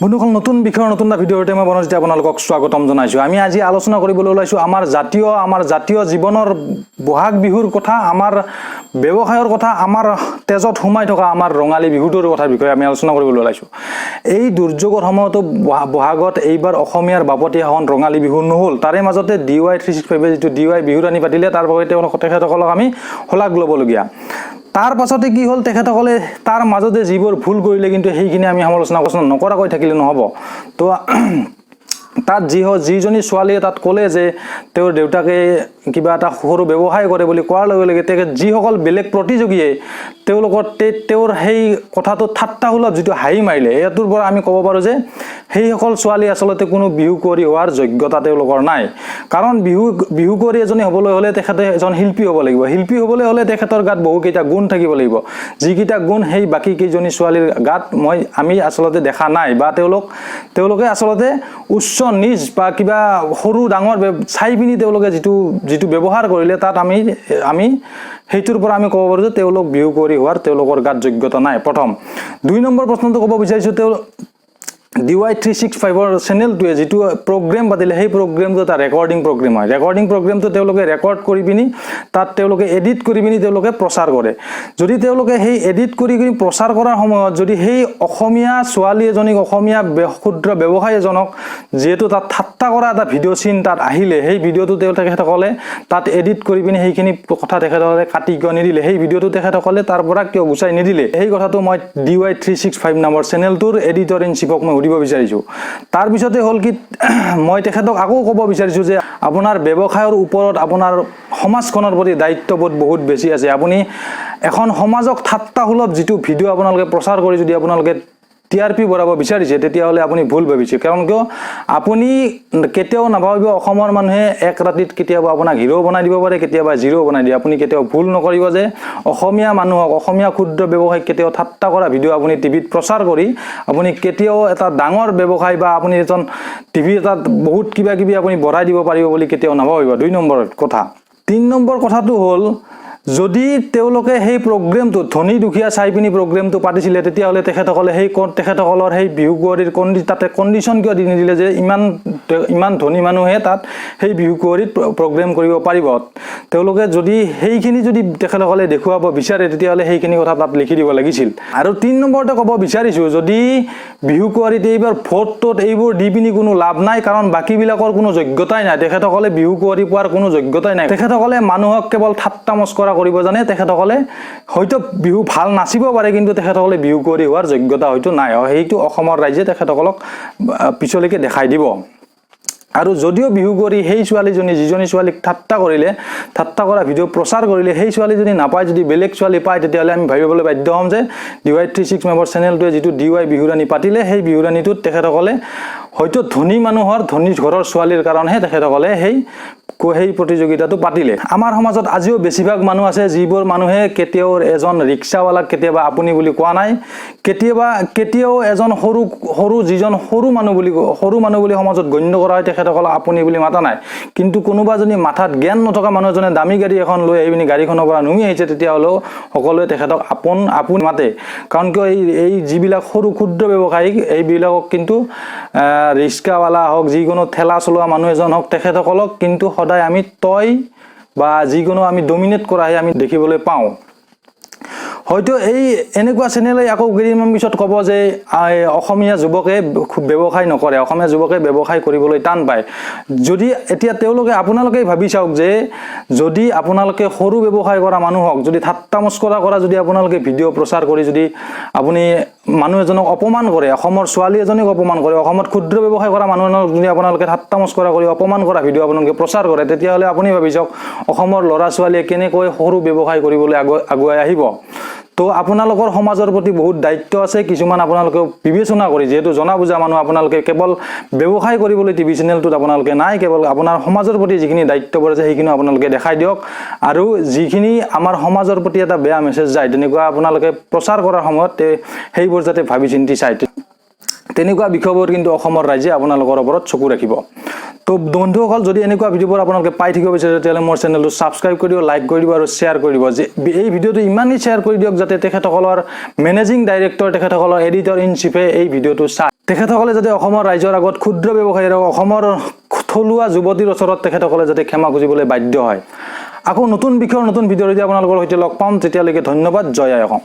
বন্ধুসকল নতুন বিষয়ৰ নতুন ভিডিঅ'তে মই বনজিতে আপোনালোকক স্বাগতম জনাইছো। আমি আজি আলোচনা কৰিবলৈ ওলাইছো আমাৰ জাতীয় জীৱনৰ বহাগ বিহুৰ কথা, আমাৰ ব্যৱসায়ৰ কথা, আমাৰ তেজত সোমাই থকা আমাৰ ৰঙালী বিহুটোৰ কথাৰ বিষয়ে আমি আলোচনা কৰিবলৈ ওলাইছো। এই দুৰ্যোগৰ সময়তো বহাগত এইবাৰ অসমীয়াৰ বাপতিসাহোন ৰঙালী বিহু নহল। তাৰে মাজতে Dy365 যেটো Dy Bihurani পাতিলে, তাৰ বাবে তেখেতসকলক আমি শলাগ ল'বলগীয়া। তাৰ পাছতে কি হল, তেখেতসকলে তাৰ মাজতে যিবোৰ ভুল কৰিলে কিন্তু সেইখিনি আমি সমালোচনা নকৰাকৈ থাকিলে নহব। তো তাত যিজনী ছোৱালীয়ে তাত ক'লে যে তেওঁৰ দেউতাকে কিবা এটা সৰু ব্যৱসায় কৰে বুলি কোৱাৰ লগে লগে যিসকল বেলেগ প্ৰতিযোগীয়ে তেওঁৰ সেই কথাটো ঠাট্টাসুলভ যিটো হাঁহি মাৰিলে, ইয়াৰ পৰা আমি ক'ব পাৰোঁ যে সেইসকল ছোৱালী আচলতে কোনো বিহু কুঁৱৰী হোৱাৰ যোগ্যতা তেওঁলোকৰ নাই। কাৰণ বিহু কুঁৱৰী এজনী হ'বলৈ হ'লে তেখেতে এজন শিল্পী হ'ব লাগিব। শিল্পী হ'বলৈ হ'লে তেখেতৰ গাত বহুকেইটা গুণ থাকিব লাগিব, যিকেইটা গুণ সেই বাকী কেইজনী ছোৱালীৰ গাত আমি আচলতে দেখা নাই, বা তেওঁলোকে আচলতে উচ্চ নিজ বা কিবা সৰু ডাঙৰ চাই পিনি তেওঁলোকে যিটো ব্যৱহাৰ কৰিলে, তাত আমি সেইটোৰ পৰা আমি ক'ব পাৰোঁ যে তেওঁলোক বিহু কুঁৱৰী হোৱাৰ তেওঁলোকৰ গাত যোগ্যতা নাই। প্ৰথম 2 নম্বৰ প্ৰশ্নটো ক'ব বিচাৰিছোঁ, Dy365 চেনেলটোৱে যিটো প্ৰগ্ৰেম পাতিলে, সেই প্ৰগ্ৰেমটো এটা ৰেকৰ্ডিং প্ৰগ্ৰেম হয়। ৰেকৰ্ডিং প্ৰগ্ৰেমটো তেওঁলোকে ৰেকৰ্ড কৰি পিনি তাত তেওঁলোকে এডিট কৰি পিনি তেওঁলোকে প্ৰচাৰ কৰে। যদি তেওঁলোকে সেই এডিট কৰি প্ৰচাৰ কৰাৰ সময়ত যদি সেই অসমীয়া ছোৱালী এজনীক, অসমীয়া ক্ষুদ্ৰ ব্যৱসায়ী এজনক যিহেতু তাত ঠাট্টা কৰা এটা ভিডিঅ' চিন তাত আহিলে, সেই ভিডিঅ'টো তেখেতসকলে তাত এডিট কৰি পিনি সেইখিনি কথা তেখেতসকলে কাটি কিয় নিদিলে, সেই ভিডিঅ'টো তেখেতসকলে তাৰ পৰা কিয় গুচাই নিদিলে, সেই কথাটো মই Dy365 নামৰ চেনেলটোৰ এডিটৰ ইন চিফক মই সুধিব বিচাৰিছোঁ। তাৰ পিছতে হ'ল কি, মই তেখেতক আকৌ ক'ব বিচাৰিছোঁ যে আপোনাৰ ব্যৱসায়ৰ ওপৰত আপোনাৰ সমাজখনৰ প্ৰতি দায়িত্ববোধ বহুত বেছি আছে। আপুনি এখন সমাজক ঠাট্টাসুলভ যিটো ভিডিঅ' আপোনালোকে প্ৰচাৰ কৰি যদি আপোনালোকে TRP বঢ়াব বিচাৰিছে, তেতিয়াহ'লে আপুনি ভুল ভাবিছে। কাৰণ কিয়, আপুনি কেতিয়াও নাভাবিব অসমৰ মানুহে এক ৰাতিত কেতিয়াবা আপোনাক হিৰো বনাই দিব পাৰে, কেতিয়াবা জিৰো বনাই দিয়ে। আপুনি কেতিয়াও ভুল নকৰিব যে অসমীয়া মানুহক, অসমীয়া ক্ষুদ্ৰ ব্যৱসায়ীক কেতিয়াও ঠাট্টা কৰা ভিডিঅ' আপুনি টিভিত প্ৰচাৰ কৰি আপুনি কেতিয়াও এটা ডাঙৰ ব্যৱসায় বা আপুনি এজন টিভি এটাত বহুত কিবা কিবি আপুনি বঢ়াই দিব পাৰিব বুলি কেতিয়াও নাভাবিব। 2 নম্বৰ কথা। 3 নম্বৰ কথাটো হ'ল, যদি তেওঁলোকে সেই প্ৰগ্ৰেমটো ধনী দুখীয়া চাই পিনি প্ৰগ্ৰেমটো পাতিছিলে, তেতিয়াহ'লে তেখেতসকলৰ সেই বিহু কুঁৱৰীৰ তাতে কণ্ডিশ্যন কিয় দি নিদিলে যে ইমান ধনী মানুহে তাত সেই বিহু কুঁৱৰীত প্ৰগ্ৰেম কৰিব পাৰিব। তেওঁলোকে যদি সেইখিনি যদি তেখেতসকলে দেখুৱাব বিচাৰে, তেতিয়াহ'লে সেইখিনি কথা তাত লিখি দিব লাগিছিল। আৰু 3 নম্বৰতে ক'ব বিচাৰিছোঁ, যদি বিহু কুঁৱৰীত এইবাৰ ভোট এইবোৰ দি পিনি কোনো লাভ নাই, কাৰণ বাকীবিলাকৰ কোনো যোগ্যতাই নাই। তেখেতসকলে বিহু কুঁৱৰী পোৱাৰ কোনো যোগ্যতাই নাই। তেখেতসকলে মানুহক কেৱল ঠাট্টা মস্কৰা কৰিব জানে। তেখেতসকলে হয়তো বিহু ভাল নাচিব পাৰে, কিন্তু তেখেতসকলে বিহু কুঁৱৰী হোৱাৰ যোগ্যতা হয়তো নাই। সেইটো অসমৰ ৰাইজে তেখেতসকলক পিছলৈকে দেখাই দিব। আৰু যদিও বিহু কুঁৱৰী সেই ছোৱালীজনী, যিজনী ছোৱালীক ঠাট্টা কৰা ভিডিঅ' প্ৰচাৰ কৰিলে, সেই ছোৱালীজনী নাপায়, যদি বেলেগ ছোৱালী পায়, তেতিয়াহ'লে আমি ভাবিবলৈ বাধ্য হ'ম যে Dy365 চেনেলটোৱে যিটো Dy Bihurani পাতিলে, সেই বিহুৰাণীটোত তেখেতসকলে হয়তো ধনী মানুহৰ, ধনী ঘৰৰ ছোৱালীৰ কাৰণেহে তেখেতসকলে সেই প্ৰতিযোগিতাটো পাতিলে। আমাৰ সমাজত আজিও বেছিভাগ মানুহ আছে যিবোৰ মানুহে কেতিয়াও এজন ৰিক্সাৱালাক কেতিয়াবা আপুনি বুলি কোৱা নাই, কেতিয়াও এজন যিজন সৰু মানুহ বুলি সমাজত গণ্য কৰা হয়, তেখেতসকলক আপুনি বুলি মাতা নাই। কিন্তু কোনোবা যদি মাথাত জ্ঞান নথকা মানুহ এজনে দামী গাড়ী এখন লৈ আহি পিনি গাড়ীখনৰ পৰা নুমি আহিছে, তেতিয়াহ'লেও সকলোৱে তেখেতক আপোন মাতে। কাৰণ কিয়, এই যিবিলাক সৰু ক্ষুদ্ৰ ব্যৱসায়ী, এইবিলাকক কিন্তু ৰিক্সাৱালা হওক, যিকোনো ঠেলা চলোৱা মানুহ এজন হওক, তেখেতসকলক কিন্তু সদায় আমি তই বা যিকোনো আমি ডমিনেট কৰাহে আমি দেখিবলৈ পাওঁ। হয়তো এনেকুৱা চেনেলে আকৌ কেইদিনমান পিছত ক'ব যে অসমীয়া যুৱকে ব্যৱসায় নকৰে, অসমীয়া যুৱকে ব্যৱসায় কৰিবলৈ টান পায়। যদি এতিয়া আপোনালোকে ভাবি চাওক যে যদি আপোনালোকে সৰু ব্যৱসায় কৰা মানুহক যদি ঠাট্টা মস্কৰা কৰা যদি আপোনালোকে ভিডিঅ' প্ৰচাৰ কৰি যদি আপুনি মানুহ এজনক অপমান কৰে, অসমৰ ছোৱালী এজনীক অপমান কৰে, অসমত ক্ষুদ্ৰ ব্যৱসায় কৰা মানুহ এজনক যদি আপোনালোকে ঠাট্টা মস্কৰা কৰি অপমান কৰা ভিডিঅ' আপোনালোকে প্ৰচাৰ কৰে, তেতিয়াহ'লে আপুনি ভাবি চাওক অসমৰ ল'ৰা ছোৱালীয়ে কেনেকৈ সৰু ব্যৱসায় কৰিবলৈ আগুৱাই আহিব। তো আপোনালোকৰ সমাজৰ প্ৰতি বহুত দায়িত্ব আছে। কিছুমান আপোনালোকে বিবেচনা কৰি, যিহেতু জনা বুজা মানুহ, আপোনালোকে কেৱল ব্যৱসায় কৰিবলৈ টিভি চেনেলটোত আপোনালোকে নাই, কেৱল আপোনাৰ সমাজৰ প্ৰতি যিখিনি দায়িত্ববোৰ আছে সেইখিনি আপোনালোকে দেখাই দিয়ক। আৰু যিখিনি আমাৰ সমাজৰ প্ৰতি এটা বেয়া মেছেজ যায়, তেনেকুৱা আপোনালোকে প্ৰচাৰ কৰাৰ সময়ত সেইবোৰ যাতে ভাবি চিন্তি চাই, তেনেকুৱা বিষয়বোৰ কিন্তু অসমৰ ৰাইজে আপোনালোকৰ ওপৰত চকু ৰাখিব। তো বন্ধুসকল, যদি এনেকুৱা ভিডিঅ'বোৰ আপোনালোকে পাই থাকিব বিচাৰে, তেতিয়াহ'লে মোৰ চেনেলটো ছাবস্ক্ৰাইব কৰি দিব, লাইক কৰি দিব আৰু শ্বেয়াৰ কৰি দিব। যে এই ভিডিঅ'টো ইমানেই শ্বেয়াৰ কৰি দিয়ক যাতে তেখেতসকলৰ মেনেজিং ডাইৰেক্টৰ, তেখেতসকলৰ এডিটৰ ইন চিফে এই ভিডিঅ'টো চায়। তেখেতসকলে যাতে অসমৰ ৰাইজৰ আগত ক্ষুদ্ৰ ব্যৱসায়ী আৰু অসমৰ থলুৱা যুৱতীৰ ওচৰত তেখেতসকলে যাতে ক্ষমা খুজিবলৈ বাধ্য হয়। আকৌ নতুন বিষয়ৰ নতুন ভিডিঅ'ৰে আপোনালোকৰ সৈতে লগ পাম, তেতিয়ালৈকে ধন্যবাদ। জয় আই অসম।